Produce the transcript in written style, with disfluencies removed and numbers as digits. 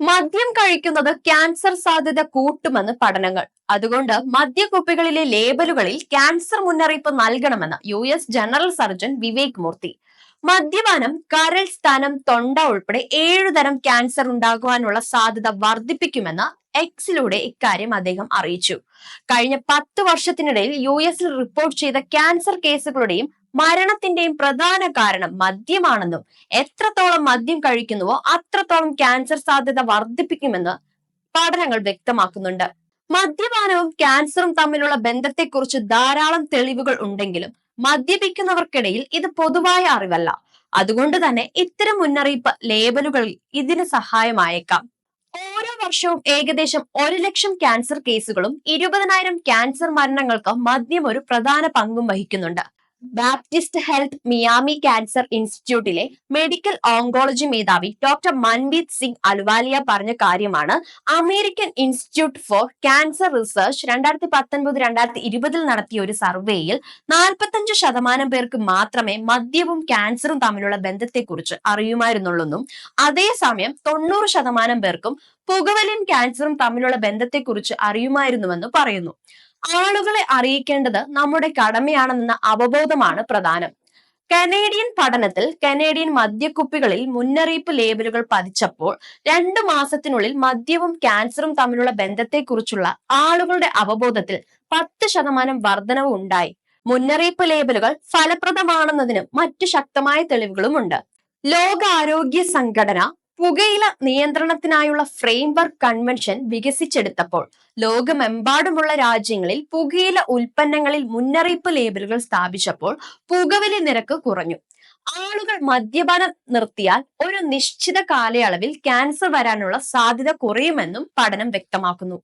മദ്യം കഴിക്കുന്നത് ക്യാൻസർ സാധ്യത കൂട്ടുമെന്ന് പഠനങ്ങൾ. അതുകൊണ്ട് മദ്യക്കുപ്പികളിലെ ലേബലുകളിൽ ക്യാൻസർ മുന്നറിയിപ്പ് നൽകണമെന്ന് US ജനറൽ സർജൻ വിവേക് മൂർത്തി. മദ്യപാനം കരൾ, സ്തനം, തൊണ്ട ഉൾപ്പെടെ 7 തരം ക്യാൻസർ ഉണ്ടാകുവാനുള്ള സാധ്യത വർദ്ധിപ്പിക്കുമെന്ന് എക്സിലൂടെ ഇക്കാര്യം അദ്ദേഹം അറിയിച്ചു. കഴിഞ്ഞ 10 വർഷത്തിനിടയിൽ US റിപ്പോർട്ട് ചെയ്ത ക്യാൻസർ കേസുകളുടെയും മരണത്തിന്റെയും പ്രധാന കാരണം മദ്യമാണെന്നും എത്രത്തോളം മദ്യം കഴിക്കുന്നുവോ അത്രത്തോളം ക്യാൻസർ സാധ്യത വർദ്ധിപ്പിക്കുമെന്ന് പഠനങ്ങൾ വ്യക്തമാക്കുന്നുണ്ട്. മദ്യപാനവും ക്യാൻസറും തമ്മിലുള്ള ബന്ധത്തെക്കുറിച്ച് ധാരാളം തെളിവുകൾ ഉണ്ടെങ്കിലും മദ്യപിക്കുന്നവർക്കിടയിൽ ഇത് പൊതുവായ അറിവല്ല. അതുകൊണ്ട് തന്നെ ഇത്തരം മുന്നറിയിപ്പ് ലേബലുകളിൽ ഇതിന് സഹായമായേക്കാം. ഓരോ വർഷവും ഏകദേശം 1 ലക്ഷം ക്യാൻസർ കേസുകളും 20,000 ക്യാൻസർ മരണങ്ങൾക്ക് മദ്യം ഒരു പ്രധാന പങ്കും വഹിക്കുന്നുണ്ട്. ബാപ്റ്റിസ്റ്റ് ഹെൽത്ത് മിയാമി ക്യാൻസർ ഇൻസ്റ്റിറ്റ്യൂട്ടിലെ മെഡിക്കൽ ഓങ്കോളജി മേധാവി ഡോക്ടർ മൻബീത് സിംഗ് അലുവാലിയ പറഞ്ഞ കാര്യമാണ് American institute four cancer research 2019-2020 നടത്തിയ ഒരു സർവേയിൽ 45% പേർക്ക് മാത്രമേ മദ്യവും ക്യാൻസറും തമ്മിലുള്ള ബന്ധത്തെക്കുറിച്ച് അറിയുമായിരുന്നുള്ളൂന്നും അതേസമയം 90% പേർക്കും പുകവലിയും ക്യാൻസറും തമ്മിലുള്ള ബന്ധത്തെക്കുറിച്ച് അറിയുമായിരുന്നുവെന്ന് പറയുന്നു. ആളുകളെ അറിയിക്കേണ്ടത് നമ്മുടെ കടമയാണെന്ന അവബോധമാണ് പ്രധാനം. കനേഡിയൻ പഠനത്തിൽ കനേഡിയൻ മദ്യക്കുപ്പികളിൽ മുന്നറിയിപ്പ് ലേബലുകൾ പതിച്ചപ്പോൾ 2 മാസത്തിനുള്ളിൽ മദ്യവും ക്യാൻസറും തമ്മിലുള്ള ബന്ധത്തെക്കുറിച്ചുള്ള ആളുകളുടെ അവബോധത്തിൽ 10% വർധനവ് ഉണ്ടായി. മുന്നറിയിപ്പ് ലേബലുകൾ ഫലപ്രദമാണെന്നതിന് മറ്റു ശക്തമായ തെളിവുകളുമുണ്ട്. ലോകാരോഗ്യ സംഘടന പുകയില നിയന്ത്രണത്തിനായുള്ള ഫ്രെയിംവർക്ക് കൺവെൻഷൻ വികസിച്ചെടുത്തപ്പോൾ ലോകമെമ്പാടുമുള്ള രാജ്യങ്ങളിൽ പുകയില ഉൽപ്പന്നങ്ങളിൽ മുന്നറിയിപ്പ് ലേബലുകൾ സ്ഥാപിച്ചപ്പോൾ പുകവലി നിരക്ക് കുറഞ്ഞു. ആളുകൾ മദ്യപാനം നിർത്തിയാൽ ഒരു നിശ്ചിത കാലയളവിൽ ക്യാൻസർ വരാനുള്ള സാധ്യത കുറയുമെന്നും പഠനം വ്യക്തമാക്കുന്നു.